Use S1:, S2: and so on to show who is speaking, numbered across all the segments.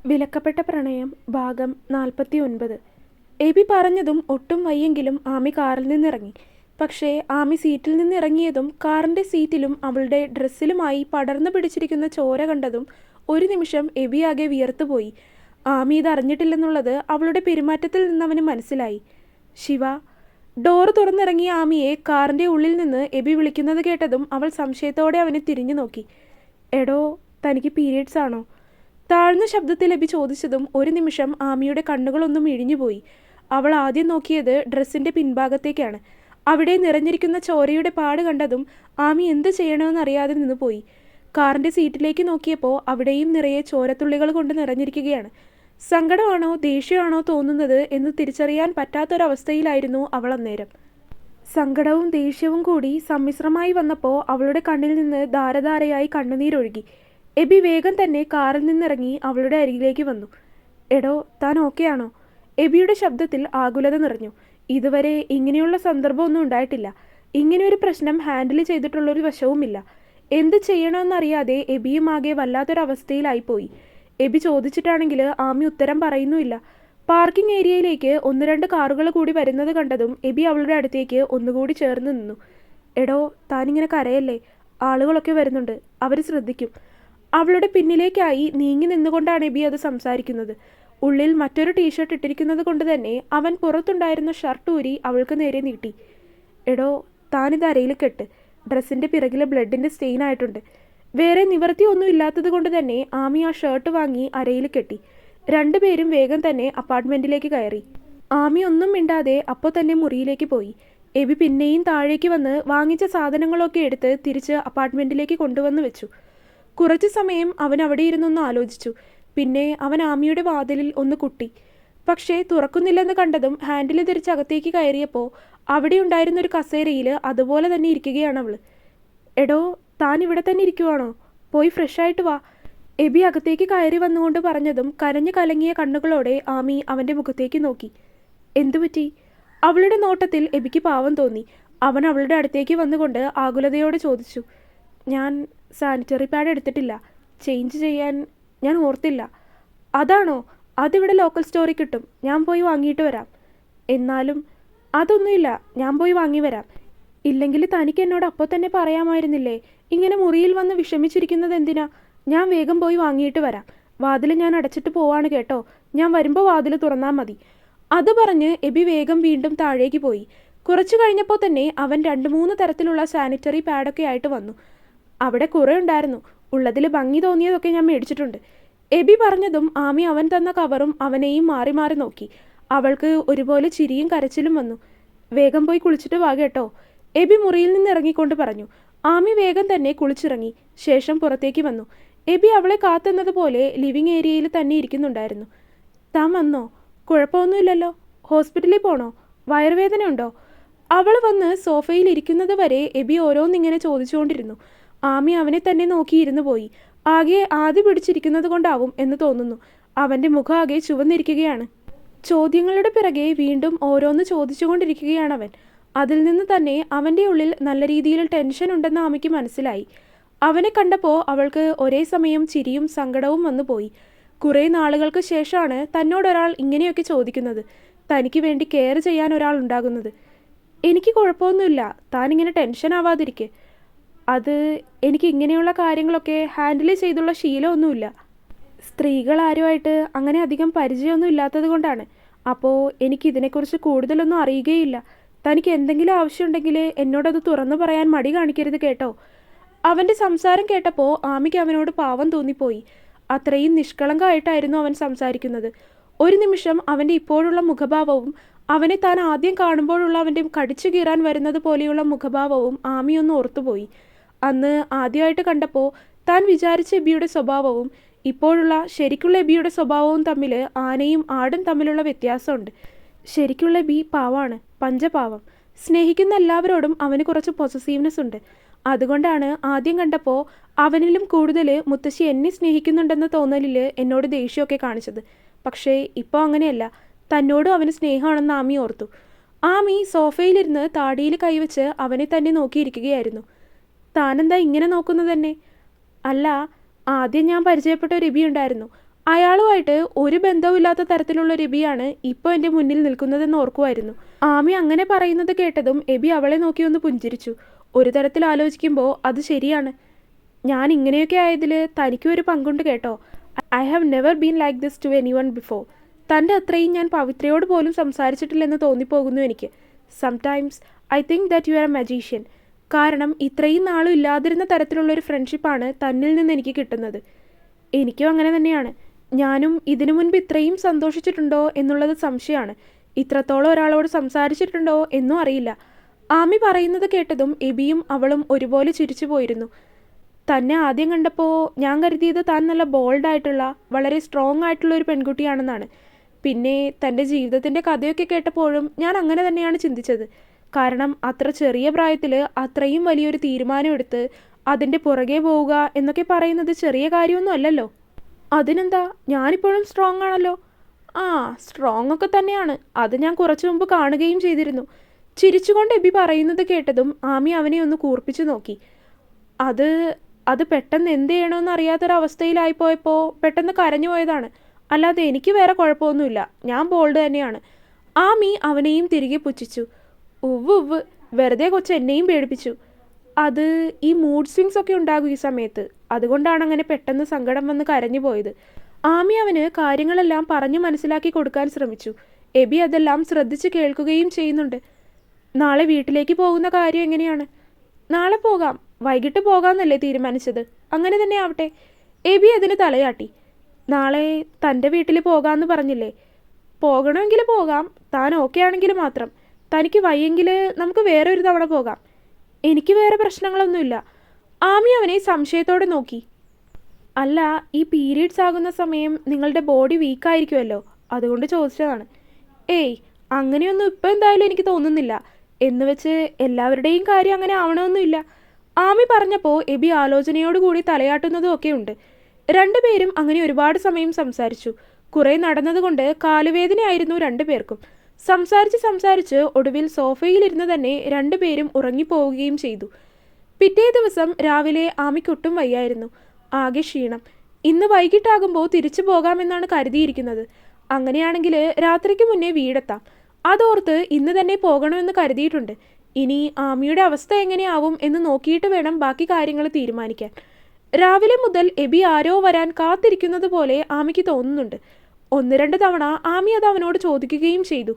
S1: വിലക്കപ്പെട്ട പ്രണയം ഭാഗം 49. എബി പറഞ്ഞതും ഒട്ടും വയ്യെങ്കിലും ആമി കാറിൽ നിന്നിറങ്ങി. പക്ഷേ ആമി സീറ്റിൽ നിന്നിറങ്ങിയതും കാറിൻ്റെ സീറ്റിലും അവളുടെ ഡ്രസ്സിലുമായി പടർന്നു പിടിച്ചിരിക്കുന്ന ചോര കണ്ടതും ഒരു നിമിഷം എബി ആകെ വിയർത്തുപോയി. ആമി ഇതറിഞ്ഞിട്ടില്ലെന്നുള്ളത് അവളുടെ പെരുമാറ്റത്തിൽ നിന്നവന് മനസ്സിലായി. ശിവ. ഡോറ് തുറന്നിറങ്ങിയ ആമിയെ കാറിൻ്റെ ഉള്ളിൽ നിന്ന് എബി വിളിക്കുന്നത് കേട്ടതും അവൾ സംശയത്തോടെ അവനെ തിരിഞ്ഞു നോക്കി. എടോ, തനിക്ക് പീരിയഡ്സ് ആണോ? താഴ്ന്ന ശബ്ദത്തിൽ എബി ചോദിച്ചതും ഒരു നിമിഷം ആമിയുടെ കണ്ണുകളൊന്നും ഇഴിഞ്ഞുപോയി. അവൾ ആദ്യം നോക്കിയത് ഡ്രസ്സിൻ്റെ പിൻഭാഗത്തേക്കാണ്. അവിടെ നിറഞ്ഞിരിക്കുന്ന ചോരയുടെ പാട് കണ്ടതും ആമി എന്ത് ചെയ്യണമെന്നറിയാതെ നിന്നുപോയി. കാറിൻ്റെ സീറ്റിലേക്ക് നോക്കിയപ്പോൾ അവിടെയും നിറയെ ചോരത്തുള്ളികൾ കൊണ്ട് നിറഞ്ഞിരിക്കുകയാണ്. സങ്കടമാണോ ദേഷ്യമാണോ തോന്നുന്നത് എന്ന് തിരിച്ചറിയാൻ പറ്റാത്തൊരവസ്ഥയിലായിരുന്നു അവൾ അന്നേരം. സങ്കടവും ദേഷ്യവും കൂടി സമ്മിശ്രമായി വന്നപ്പോൾ അവളുടെ കണ്ണിൽ നിന്ന് ധാരധാരയായി കണ്ണുനീരൊഴുകി. എബി വേഗം തന്നെ കാറിൽ നിന്നിറങ്ങി അവളുടെ അരികിലേക്ക് വന്നു. എടോ, താൻ ഓക്കെ ആണോ? എബിയുടെ ശബ്ദത്തിൽ ആകുലത നിറഞ്ഞു. ഇതുവരെ ഇങ്ങനെയുള്ള സന്ദർഭമൊന്നും ഉണ്ടായിട്ടില്ല. ഇങ്ങനെയൊരു പ്രശ്നം ഹാൻഡിൽ ചെയ്തിട്ടുള്ളൊരു വശവുമില്ല. എന്ത് ചെയ്യണമെന്നറിയാതെ എബിയും ആകെ വല്ലാത്തൊരവസ്ഥയിലായിപ്പോയി. എബി ചോദിച്ചിട്ടാണെങ്കിൽ ആമി ഉത്തരം പറയുന്നുമില്ല. പാർക്കിംഗ് ഏരിയയിലേക്ക് 1-2 കാറുകൾ കൂടി വരുന്നത് കണ്ടതും എബി അവളുടെ അടുത്തേക്ക് ഒന്നുകൂടി ചേർന്ന് നിന്നു. എടോ, താനിങ്ങനെ കരയല്ലേ, ആളുകളൊക്കെ വരുന്നുണ്ട്, അവർ ശ്രദ്ധിക്കും. അവളുടെ പിന്നിലേക്കായി നീങ്ങി നിന്നുകൊണ്ടാണ് എബി അത് സംസാരിക്കുന്നത്. ഉള്ളിൽ മറ്റൊരു ടീഷർട്ട് ഇട്ടിരിക്കുന്നത് കൊണ്ട് തന്നെ അവൻ പുറത്തുണ്ടായിരുന്ന ഷർട്ട് ഊരി അവൾക്ക് നേരെ നീട്ടി. എടോ, താനിത് അരയിൽ കെട്ട്. ഡ്രസ്സിൻ്റെ പിറകിൽ ബ്ലഡിൻ്റെ സ്റ്റെയിൻ ആയിട്ടുണ്ട്. വേറെ നിവൃത്തിയൊന്നും ഇല്ലാത്തത് കൊണ്ട് തന്നെ ആമി ആ ഷർട്ട് വാങ്ങി അരയിൽ കെട്ടി. രണ്ടുപേരും വേഗം തന്നെ അപ്പാർട്ട്മെൻറ്റിലേക്ക് കയറി. ആമി ഒന്നും മിണ്ടാതെ അപ്പോൾ തന്നെ മുറിയിലേക്ക് പോയി. എബി പിന്നെയും താഴേക്ക് വന്ന് വാങ്ങിച്ച സാധനങ്ങളൊക്കെ എടുത്ത് തിരിച്ച് അപ്പാർട്ട്മെൻറ്റിലേക്ക് കൊണ്ടുവന്ന് വെച്ചു. കുറച്ചു സമയം അവൻ അവിടെ ഇരുന്നൊന്ന് ആലോചിച്ചു. പിന്നെ അവൻ ആമിയുടെ വാതിലിൽ ഒന്ന് കുട്ടി. പക്ഷേ തുറക്കുന്നില്ലെന്ന് കണ്ടതും ഹാൻഡിൽ തിരിച്ച് അകത്തേക്ക് കയറിയപ്പോൾ അവിടെ ഉണ്ടായിരുന്നൊരു കസേരയിൽ അതുപോലെ തന്നെ ഇരിക്കുകയാണ് അവൾ. എടോ, താൻ ഇവിടെ തന്നെ ഇരിക്കുവാണോ? പോയി ഫ്രഷായിട്ട് വാ. എബി അകത്തേക്ക് കയറി വന്നുകൊണ്ട് പറഞ്ഞതും കരഞ്ഞു കലങ്ങിയ കണ്ണുകളോടെ ആമി അവൻ്റെ മുഖത്തേക്ക് നോക്കി. എന്തുപറ്റി? അവളുടെ നോട്ടത്തിൽ എബിക്ക് പാവം തോന്നി. അവൻ അവളുടെ അടുത്തേക്ക് വന്നുകൊണ്ട് ആകുലതയോടെ ചോദിച്ചു. ഞാൻ സാനിറ്ററി പാഡ് എടുത്തിട്ടില്ല. ചേഞ്ച് ചെയ്യാൻ ഞാൻ ഓർത്തില്ല. അതാണോ? അതിവിടെ ലോക്കൽ സ്റ്റോറിൽ കിട്ടും, ഞാൻ പോയി വാങ്ങിയിട്ട് വരാം. എന്നാലും അതൊന്നുമില്ല, ഞാൻ പോയി വാങ്ങി വരാം. ഇല്ലെങ്കിൽ തനിക്ക് എന്നോട് അപ്പോൾ തന്നെ പറയാമായിരുന്നില്ലേ? ഇങ്ങനെ മുറിയിൽ വന്ന് വിഷമിച്ചിരിക്കുന്നത് എന്തിനാ? ഞാൻ വേഗം പോയി വാങ്ങിയിട്ട് വരാം. വാതിൽ ഞാൻ അടച്ചിട്ട് പോവാണ് കേട്ടോ. ഞാൻ വരുമ്പോൾ വാതിൽ തുറന്നാൽ മതി. അത് പറഞ്ഞ് എബി വേഗം വീണ്ടും താഴേക്ക് പോയി. കുറച്ചു കഴിഞ്ഞപ്പോൾ തന്നെ അവൻ 2-3 തരത്തിലുള്ള സാനിറ്ററി പാഡൊക്കെ ആയിട്ട് വന്നു. അവിടെ കുറേ ഉണ്ടായിരുന്നു. ഉള്ളതിൽ ഭംഗി തോന്നിയതൊക്കെ ഞാൻ മേടിച്ചിട്ടുണ്ട്. എബി പറഞ്ഞതും ആമി അവൻ തന്ന കവറും അവനെയും മാറി മാറി നോക്കി. അവൾക്ക് ഒരുപോലെ ചിരിയും കരച്ചിലും വന്നു. വേഗം പോയി കുളിച്ചിട്ട് വാ കേട്ടോ, എബി മുറിയിൽ നിന്ന് ഇറങ്ങിക്കൊണ്ട് പറഞ്ഞു. ആമി വേഗം തന്നെ കുളിച്ചിറങ്ങി. ശേഷം പുറത്തേക്ക് വന്നു. എബി അവളെ കാത്തുന്നതുപോലെ ലിവിങ് ഏരിയയിൽ തന്നെ ഇരിക്കുന്നുണ്ടായിരുന്നു. താൻ വന്നോ? കുഴപ്പമൊന്നുമില്ലല്ലോ. ഹോസ്പിറ്റലിൽ പോണോ? വയറുവേദന ഉണ്ടോ? അവൾ വന്ന് സോഫയിൽ ഇരിക്കുന്നത് വരെ എബി ഓരോന്നിങ്ങനെ ചോദിച്ചുകൊണ്ടിരുന്നു. ആമി അവനെ തന്നെ നോക്കിയിരുന്നു പോയി. ആകെ ആദ്യ പിടിച്ചിരിക്കുന്നത് കൊണ്ടാവും എന്ന് തോന്നുന്നു. അവൻ്റെ മുഖം ആകെ ചുവന്നിരിക്കുകയാണ്. ചോദ്യങ്ങളുടെ പിറകെ വീണ്ടും ഓരോന്ന് ചോദിച്ചുകൊണ്ടിരിക്കുകയാണവൻ. അതിൽ നിന്ന് തന്നെ അവൻ്റെ ഉള്ളിൽ നല്ല രീതിയിൽ ടെൻഷൻ ഉണ്ടെന്ന് ആമിക്ക് മനസ്സിലായി. അവനെ കണ്ടപ്പോൾ അവൾക്ക് ഒരേ സമയം ചിരിയും സങ്കടവും വന്നുപോയി. കുറേ നാളുകൾക്ക് ശേഷമാണ് തന്നോടൊരാൾ ഇങ്ങനെയൊക്കെ ചോദിക്കുന്നത്, തനിക്ക് വേണ്ടി കെയർ ചെയ്യാൻ ഒരാൾ ഉണ്ടാകുന്നത്. എനിക്ക് കുഴപ്പമൊന്നുമില്ല, താനിങ്ങനെ ടെൻഷൻ ആവാതിരിക്കെ. അത് എനിക്ക് ഇങ്ങനെയുള്ള കാര്യങ്ങളൊക്കെ ഹാൻഡിൽ ചെയ്തുള്ള ശീലമൊന്നുമില്ല. സ്ത്രീകൾ ആരുമായിട്ട് അങ്ങനെ അധികം പരിചയമൊന്നും ഇല്ലാത്തത് കൊണ്ടാണ്. അപ്പോൾ എനിക്കിതിനെക്കുറിച്ച് കൂടുതലൊന്നും അറിയുകയില്ല. തനിക്ക് എന്തെങ്കിലും ആവശ്യമുണ്ടെങ്കിൽ എന്നോടത് തുറന്നു പറയാൻ മടി കാണിക്കരുത് കേട്ടോ. അവൻ്റെ സംസാരം കേട്ടപ്പോൾ ആമിക്ക് അവനോട് പാവം തോന്നിപ്പോയി. അത്രയും നിഷ്കളങ്കമായിട്ടായിരുന്നു അവൻ സംസാരിക്കുന്നത്. ഒരു നിമിഷം അവൻ്റെ ഇപ്പോഴുള്ള മുഖഭാവവും അവനെ താൻ ആദ്യം കാണുമ്പോഴുള്ള അവൻ്റെ കടിച്ചു കീറാൻ വരുന്നത് പോലെയുള്ള മുഖഭാവവും ആമിയൊന്ന് ഓർത്തുപോയി. അന്ന് ആദ്യമായിട്ട് കണ്ടപ്പോൾ താൻ വിചാരിച്ച എബിയുടെ സ്വഭാവവും ഇപ്പോഴുള്ള ശരിക്കുള്ള എബിയുടെ സ്വഭാവവും തമ്മിൽ ആനയും ആടും തമ്മിലുള്ള വ്യത്യാസമുണ്ട്. ശരിക്കുള്ള എബി പാവാണ്, പഞ്ചപാവം. സ്നേഹിക്കുന്ന എല്ലാവരോടും അവന് കുറച്ച് പൊസസീവ്നെസ് ഉണ്ട്. അതുകൊണ്ടാണ് ആദ്യം കണ്ടപ്പോൾ അവനിലും കൂടുതൽ മുത്തശ്ശി എന്നെ സ്നേഹിക്കുന്നുണ്ടെന്ന തോന്നലിൽ എന്നോട് ദേഷ്യമൊക്കെ കാണിച്ചത്. പക്ഷേ ഇപ്പോൾ അങ്ങനെയല്ല, തന്നോടും അവന് സ്നേഹമാണെന്ന് ആമി ഓർത്തു. ആമി സോഫയിലിരുന്ന് താടിയിൽ കൈവച്ച് അവനെ തന്നെ നോക്കിയിരിക്കുകയായിരുന്നു. താനെന്താ ഇങ്ങനെ നോക്കുന്നത് തന്നെ? അല്ല, ആദ്യം ഞാൻ പരിചയപ്പെട്ട ഒരു എബി ഉണ്ടായിരുന്നു. അയാളുമായിട്ട് ഒരു ബന്ധവുമില്ലാത്ത തരത്തിലുള്ള ഒരു എബിയാണ് ഇപ്പോൾ എൻ്റെ മുന്നിൽ നിൽക്കുന്നതെന്ന് ഓർക്കുമായിരുന്നു. ആമി അങ്ങനെ പറയുന്നത് കേട്ടതും എബി അവളെ നോക്കി ഒന്ന് പുഞ്ചിരിച്ചു. ഒരു തരത്തിൽ ആലോചിക്കുമ്പോൾ അത് ശരിയാണ്. ഞാൻ ഇങ്ങനെയൊക്കെ ആയതിൽ തനിക്കും ഒരു പങ്കുണ്ട് കേട്ടോ. I have never been like this to any one before. തൻ്റെ അത്രയും ഞാൻ പവിത്രയോട് പോലും സംസാരിച്ചിട്ടില്ലെന്ന് തോന്നിപ്പോകുന്നു എനിക്ക്. Sometimes I think that you are a magician. കാരണം ഇത്രയും നാളും ഇല്ലാതിരുന്ന തരത്തിലുള്ളൊരു ഫ്രണ്ട്ഷിപ്പാണ് തന്നിൽ നിന്ന് എനിക്ക് കിട്ടുന്നത്. എനിക്കും അങ്ങനെ തന്നെയാണ്. ഞാനും ഇതിനു മുൻപ് ഇത്രയും സന്തോഷിച്ചിട്ടുണ്ടോ എന്നുള്ളത് സംശയമാണ്. ഇത്രത്തോളം ഒരാളോട് സംസാരിച്ചിട്ടുണ്ടോ എന്നും അറിയില്ല. ആമി പറയുന്നത് കേട്ടതും എബിയും അവളും ഒരുപോലെ ചിരിച്ചു പോയിരുന്നു. തന്നെ ആദ്യം കണ്ടപ്പോൾ ഞാൻ കരുതിയത് താൻ നല്ല ബോൾഡായിട്ടുള്ള വളരെ സ്ട്രോങ് ആയിട്ടുള്ള ഒരു പെൺകുട്ടിയാണെന്നാണ്. പിന്നെ തൻ്റെ ജീവിതത്തിൻ്റെ കഥയൊക്കെ കേട്ടപ്പോഴും ഞാൻ അങ്ങനെ തന്നെയാണ് ചിന്തിച്ചത്. കാരണം അത്ര ചെറിയ പ്രായത്തിൽ അത്രയും വലിയൊരു തീരുമാനം എടുത്ത് അതിൻ്റെ പുറകെ പോവുക എന്നൊക്കെ പറയുന്നത് ചെറിയ കാര്യമൊന്നും അല്ലല്ലോ. അതിനെന്താ, ഞാനിപ്പോഴും സ്ട്രോങ് ആണല്ലോ. ആ, സ്ട്രോങ് ഒക്കെ തന്നെയാണ്. അത് ഞാൻ കുറച്ചു മുമ്പ് കാണുകയും ചെയ്തിരുന്നു. ചിരിച്ചുകൊണ്ട് എബി പറയുന്നത് കേട്ടതും ആമി അവനെ ഒന്ന് കൂർപ്പിച്ചു നോക്കി. അത് പെട്ടെന്ന് എന്ത് ചെയ്യണമെന്ന് അറിയാത്തൊരവസ്ഥയിലായിപ്പോയപ്പോൾ പെട്ടെന്ന് കരഞ്ഞു പോയതാണ്. അല്ലാതെ എനിക്ക് വേറെ കുഴപ്പമൊന്നുമില്ല. ഞാൻ ബോൾഡ് തന്നെയാണ്. ആമി അവനെയും തിരികെ പുച്ഛിച്ചു. ഉവ്വ് വെറുതെ കൊച്ച് എന്നെയും പേടിപ്പിച്ചു. അത് ഈ മൂഡ് സ്വിങ്സ് ഒക്കെ ഉണ്ടാകും ഈ സമയത്ത്. അതുകൊണ്ടാണ് അങ്ങനെ പെട്ടെന്ന് സങ്കടം വന്ന് കരഞ്ഞു പോയത്. ആമി അവന് കാര്യങ്ങളെല്ലാം പറഞ്ഞു മനസ്സിലാക്കി കൊടുക്കാൻ ശ്രമിച്ചു. എബി അതെല്ലാം ശ്രദ്ധിച്ച് കേൾക്കുകയും ചെയ്യുന്നുണ്ട്. നാളെ വീട്ടിലേക്ക് പോകുന്ന കാര്യം എങ്ങനെയാണ്? നാളെ പോകാം. വൈകിട്ട് പോകാമെന്നല്ലേ തീരുമാനിച്ചത്? അങ്ങനെ തന്നെ ആവട്ടെ. എബി അതിന് തലയാട്ടി. നാളെ തൻ്റെ വീട്ടിൽ പോകാമെന്ന് പറഞ്ഞില്ലേ? പോകണമെങ്കിൽ പോകാം. താൻ ഓക്കെ ആണെങ്കിൽ മാത്രം. തനിക്ക് വയ്യെങ്കിൽ നമുക്ക് വേറെ ഒരു തവണ പോകാം. എനിക്ക് വേറെ പ്രശ്നങ്ങളൊന്നുമില്ല. ആമി അവനെ സംശയത്തോടെ നോക്കി. അല്ല, ഈ പീരീഡ്സ് ആകുന്ന സമയം നിങ്ങളുടെ ബോഡി വീക്കായിരിക്കുമല്ലോ, അതുകൊണ്ട് ചോദിച്ചതാണ്. ഏയ്, അങ്ങനെയൊന്നും ഇപ്പം എന്തായാലും എനിക്ക് തോന്നുന്നില്ല. എന്ന് വെച്ച് എല്ലാവരുടെയും കാര്യം അങ്ങനെ ആവണമെന്നില്ല. ആമി പറഞ്ഞപ്പോൾ എബി ആലോചനയോടുകൂടി തലയാട്ടുന്നതും ഒക്കെ ഉണ്ട്. രണ്ടുപേരും അങ്ങനെ ഒരുപാട് സമയം സംസാരിച്ചു. കുറേ നടന്നതുകൊണ്ട് കാലുവേദനയായിരുന്നു രണ്ടുപേർക്കും. സംസാരിച്ച് ഒടുവിൽ സോഫയിലിരുന്ന് തന്നെ രണ്ടുപേരും ഉറങ്ങിപ്പോവുകയും ചെയ്തു. പിറ്റേ ദിവസം രാവിലെ ആമിക്കൊട്ടും വയ്യായിരുന്നു. ആകെ ക്ഷീണം. ഇന്ന് വൈകിട്ടാകുമ്പോൾ തിരിച്ചു പോകാമെന്നാണ് കരുതിയിരിക്കുന്നത്. അങ്ങനെയാണെങ്കിൽ രാത്രിക്ക് മുന്നേ വീടെത്താം. അതോർത്ത് ഇന്ന് തന്നെ പോകണമെന്ന് കരുതിയിട്ടുണ്ട്. ഇനി ആമിയുടെ അവസ്ഥ എങ്ങനെയാവും എന്ന് നോക്കിയിട്ട് വേണം ബാക്കി കാര്യങ്ങൾ തീരുമാനിക്കാൻ. രാവിലെ മുതൽ എബി ആരോ വരാൻ കാത്തിരിക്കുന്നത് പോലെ ആമിക്ക് തോന്നുന്നുണ്ട്. 1-2 തവണ ആമി അത് അവനോട് ചോദിക്കുകയും ചെയ്തു.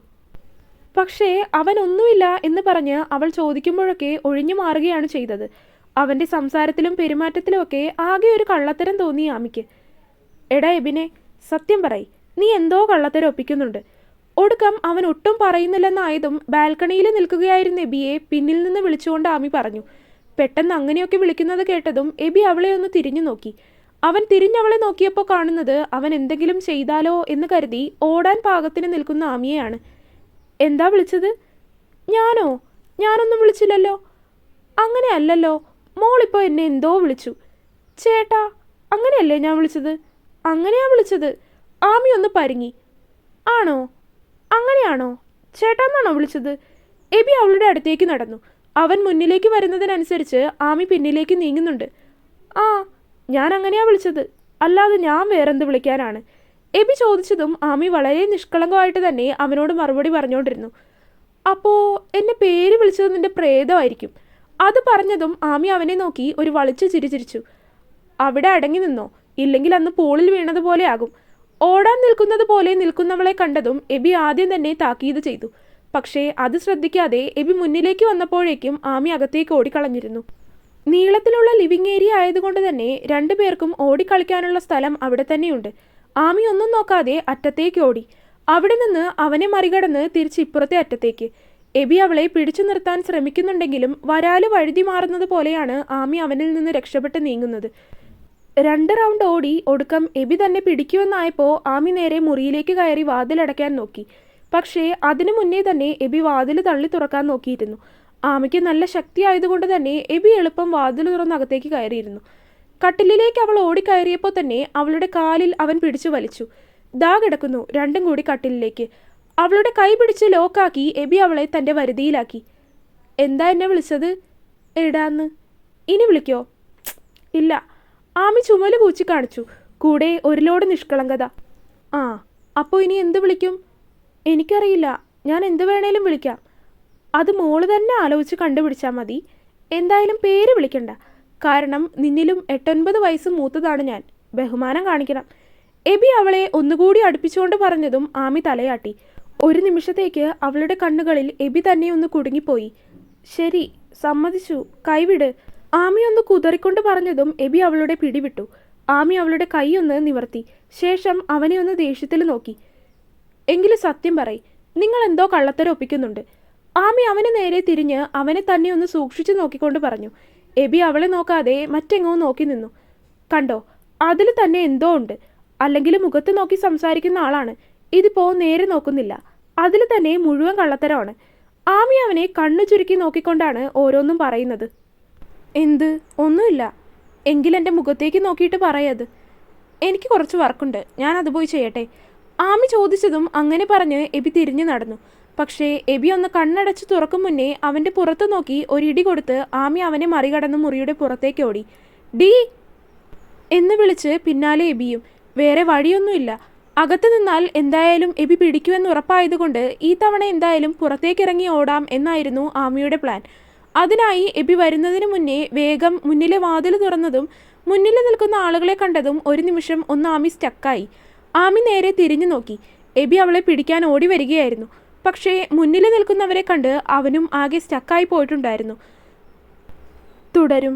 S1: പക്ഷേ അവൻ ഒന്നുമില്ല എന്ന് പറഞ്ഞ് അവൾ ചോദിക്കുമ്പോഴൊക്കെ ഒഴിഞ്ഞു മാറുകയാണ് ചെയ്തത്. അവൻ്റെ സംസാരത്തിലും പെരുമാറ്റത്തിലുമൊക്കെ ആകെ ഒരു കള്ളത്തരം തോന്നി ആമിക്ക്. എടാ എബിനെ, സത്യം പറയ്, നീ എന്തോ കള്ളത്തരം ഒപ്പിക്കുന്നുണ്ട്. ഒടുക്കം അവൻ ഒട്ടും പറയുന്നില്ലെന്നായതും ബാൽക്കണിയിൽ നിൽക്കുകയായിരുന്ന എബിയെ പിന്നിൽ നിന്ന് വിളിച്ചുകൊണ്ട് ആമി പറഞ്ഞു. പെട്ടെന്ന് അങ്ങനെയൊക്കെ വിളിക്കുന്നത് കേട്ടതും എബി അവളെ ഒന്ന് തിരിഞ്ഞു നോക്കി. അവൻ തിരിഞ്ഞവളെ നോക്കിയപ്പോൾ കാണുന്നത് അവൻ എന്തെങ്കിലും ചെയ്താലോ എന്ന് കരുതി ഓടാൻ പാകത്തിന് നിൽക്കുന്ന ആമിയെയാണ്. എന്താ വിളിച്ചത്? ഞാനൊന്നും വിളിച്ചില്ലല്ലോ. അങ്ങനെയല്ലല്ലോ, മോളിപ്പോൾ എന്നെ എന്തോ വിളിച്ചു. ചേട്ടാ, അങ്ങനെയല്ലേ ഞാൻ വിളിച്ചത്? അങ്ങനെയാ വിളിച്ചത്. ആമി ഒന്ന് പരിങ്ങി. ആണോ? അങ്ങനെയാണോ? ചേട്ടാന്നാണോ വിളിച്ചത്? എബി അവളുടെ അടുത്തേക്ക് നടന്നു. അവൻ മുന്നിലേക്ക് വരുന്നതിനനുസരിച്ച് ആമി പിന്നിലേക്ക് നീങ്ങുന്നുണ്ട്. ആ, ഞാൻ അങ്ങനെയാ വിളിച്ചത്. അല്ലാതെ ഞാൻ വേറെന്ത് വിളിക്കാനാണ്? എബി ചോദിച്ചതും ആമി വളരെ നിഷ്കളങ്കമായിട്ട് തന്നെ അവനോട് മറുപടി പറഞ്ഞുകൊണ്ടിരുന്നു. അപ്പോൾ എന്നെ പേര് വിളിച്ചത് നിന്റെ പ്രേതമായിരിക്കും. അത് പറഞ്ഞതും ആമി അവനെ നോക്കി ഒരു വളിച്ചു ചിരിച്ചിരിച്ചു. അവിടെ അടങ്ങി നിന്നോ, ഇല്ലെങ്കിൽ അന്ന് പൂളിൽ വീണതുപോലെ ആകും. ഓടാൻ നിൽക്കുന്നത് പോലെ നിൽക്കുന്നവളെ കണ്ടതും എബി ആദ്യം തന്നെ താക്കീത് ചെയ്തു. പക്ഷേ അത് ശ്രദ്ധിക്കാതെ എബി മുന്നിലേക്ക് വന്നപ്പോഴേക്കും ആമി അകത്തേക്ക് ഓടിക്കളഞ്ഞിരുന്നു. നീളത്തിലുള്ള ലിവിംഗ് ഏരിയ ആയതുകൊണ്ട് തന്നെ രണ്ടുപേർക്കും ഓടിക്കളിക്കാനുള്ള സ്ഥലം അവിടെ തന്നെയുണ്ട്. ആമി ഒന്നും നോക്കാതെ അറ്റത്തേക്ക് ഓടി. അവിടെ നിന്ന് അവനെ മറികടന്ന് തിരിച്ച് ഇപ്പുറത്തെ അറ്റത്തേക്ക്. എബി അവളെ പിടിച്ചു നിർത്താൻ ശ്രമിക്കുന്നുണ്ടെങ്കിലും വരാല് വഴുതി മാറുന്നത് പോലെയാണ് ആമി അവനിൽ നിന്ന് രക്ഷപ്പെട്ട് നീങ്ങുന്നത്. 2 റൗണ്ട് ഓടി ഒടുക്കം എബി തന്നെ പിടിക്കുമെന്നായപ്പോൾ ആമി നേരെ മുറിയിലേക്ക് കയറി വാതിലടയ്ക്കാൻ നോക്കി. പക്ഷേ അതിനു മുന്നേ തന്നെ എബി വാതിൽ തള്ളി തുറക്കാൻ നോക്കിയിരുന്നു. ആമിക്ക് നല്ല ശക്തി ആയതുകൊണ്ട് തന്നെ എബി എളുപ്പം വാതിൽ തുറന്ന് അകത്തേക്ക് കയറിയിരുന്നു. കട്ടിലിലേക്ക് അവൾ ഓടിക്കയറിയപ്പോൾ തന്നെ അവളുടെ കാലിൽ അവൻ പിടിച്ചു വലിച്ചു. ദാ കിടക്കുന്നു രണ്ടും കൂടി കട്ടിലിലേക്ക്. അവളുടെ കൈ പിടിച്ച് ലോക്കാക്കി എബി അവളെ തൻ്റെ വരുതിയിലാക്കി. എന്താ എന്നെ വിളിച്ചത്? എടാന്ന്. ഇനി വിളിക്കോ? ഇല്ല. ആമി ചുമല് കൂച്ചി കാണിച്ചു. കൂടെ ഒരു ലോഡ് നിഷ്കളങ്കത. ആ, അപ്പോൾ ഇനി എന്ത് വിളിക്കും? എനിക്കറിയില്ല, ഞാൻ എന്ത് വേണേലും വിളിക്കാം. അത് മോള് തന്നെ ആലോചിച്ച് കണ്ടുപിടിച്ചാൽ മതി. എന്തായാലും പേര് വിളിക്കണ്ട, കാരണം നിന്നിലും 8-9 വയസ്സ് മൂത്തതാണ് ഞാൻ. ബഹുമാനം കാണിക്കണം. എബി അവളെ ഒന്നുകൂടി അടുപ്പിച്ചുകൊണ്ട് പറഞ്ഞതും ആമി തലയാട്ടി. ഒരു നിമിഷത്തേക്ക് അവളുടെ കണ്ണുകളിൽ എബി തന്നെ ഒന്ന് കുടുങ്ങിപ്പോയി. ശരി, സമ്മതിച്ചു, കൈവിട്. ആമി ഒന്ന് കുതറിക്കൊണ്ട് പറഞ്ഞതും എബി അവളുടെ പിടിവിട്ടു. ആമി അവളുടെ കൈ ഒന്ന് നിവർത്തി. ശേഷം അവനെ ഒന്ന് ദേഷ്യത്തിൽ നോക്കി. എങ്കിലും സത്യം പറയ്, നിങ്ങൾ എന്തോ കള്ളത്തരം ഒപ്പിക്കുന്നുണ്ട്. ആമി അവന് നേരെ തിരിഞ്ഞ് അവനെ തന്നെ ഒന്ന് സൂക്ഷിച്ചു നോക്കിക്കൊണ്ട് പറഞ്ഞു. എബി അവളെ നോക്കാതെ മറ്റെങ്ങോ നോക്കി നിന്നു. കണ്ടോ, അതിൽ തന്നെ എന്തോ ഉണ്ട്. അല്ലെങ്കിൽ മുഖത്ത് നോക്കി സംസാരിക്കുന്ന ആളാണ്, ഇതിപ്പോ നേരെ നോക്കുന്നില്ല. അതിൽ തന്നെ മുഴുവൻ കള്ളത്തരമാണ്. ആമി അവനെ കണ്ണു ചുരുക്കി നോക്കിക്കൊണ്ടാണ് ഓരോന്നും പറയുന്നത്. എന്ത്? ഒന്നുമില്ല. എങ്കിലെൻ്റെ മുഖത്തേക്ക് നോക്കിയിട്ട് പറയത്. എനിക്ക് കുറച്ച് വർക്കുണ്ട്, ഞാൻ അത് പോയി ചെയ്യട്ടെ. ആമി ചോദിച്ചതും അങ്ങനെ പറഞ്ഞ് എബി തിരിഞ്ഞു നടന്നു. പക്ഷേ എബി ഒന്ന് കണ്ണടച്ച് തുറക്കും മുന്നേ അവൻ്റെ പുറത്ത് നോക്കി ഒരിടി കൊടുത്ത് ആമി അവനെ മറികടന്ന് മുറിയുടെ പുറത്തേക്ക് ഓടി. ഡീ എന്ന് വിളിച്ച് പിന്നാലെ എബിയും. വേറെ വഴിയൊന്നുമില്ല. അകത്ത് നിന്നാൽ എന്തായാലും എബി പിടിക്കുമെന്ന് ഉറപ്പായതുകൊണ്ട് ഈ തവണ എന്തായാലും പുറത്തേക്കിറങ്ങി ഓടാം എന്നായിരുന്നു ആമിയുടെ പ്ലാൻ. അതിനായി എബി വരുന്നതിന് മുന്നേ വേഗം മുന്നിലെ വാതിൽ തുറന്നതും മുന്നിൽ നിൽക്കുന്ന ആളുകളെ കണ്ടതും ഒരു നിമിഷം ഒന്ന് ആമി സ്റ്റക്കായി. ആമി നേരെ തിരിഞ്ഞു നോക്കി. എബി അവളെ പിടിക്കാൻ ഓടി വരികയായിരുന്നു. പക്ഷേ മുന്നിൽ നിൽക്കുന്നവരെ കണ്ട് അവനും ആകെ സ്റ്റക്കായി പോയിട്ടുണ്ടായിരുന്നു. തുടരും.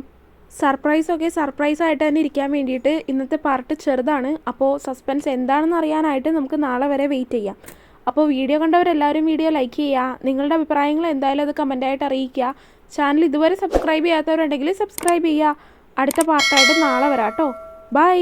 S1: സർപ്രൈസൊക്കെ സർപ്രൈസായിട്ട് തന്നെ ഇരിക്കാൻ വേണ്ടിയിട്ട് ഇന്നത്തെ പാർട്ട് ചെറുതാണ്. അപ്പോൾ സസ്പെൻസ് എന്താണെന്ന് അറിയാനായിട്ട് നമുക്ക് നാളെ വരെ വെയിറ്റ് ചെയ്യാം. അപ്പോൾ വീഡിയോ കണ്ടവരെല്ലാവരും വീഡിയോ ലൈക്ക് ചെയ്യുക. നിങ്ങളുടെ അഭിപ്രായങ്ങൾ എന്തായാലും അത് കമൻറ്റായിട്ട് അറിയിക്കുക. ചാനൽ ഇതുവരെ സബ്സ്ക്രൈബ് ചെയ്യാത്തവരുണ്ടെങ്കിൽ സബ്സ്ക്രൈബ് ചെയ്യുക. അടുത്ത പാർട്ടായിട്ട് നാളെ വരാം കേട്ടോ. ബൈ.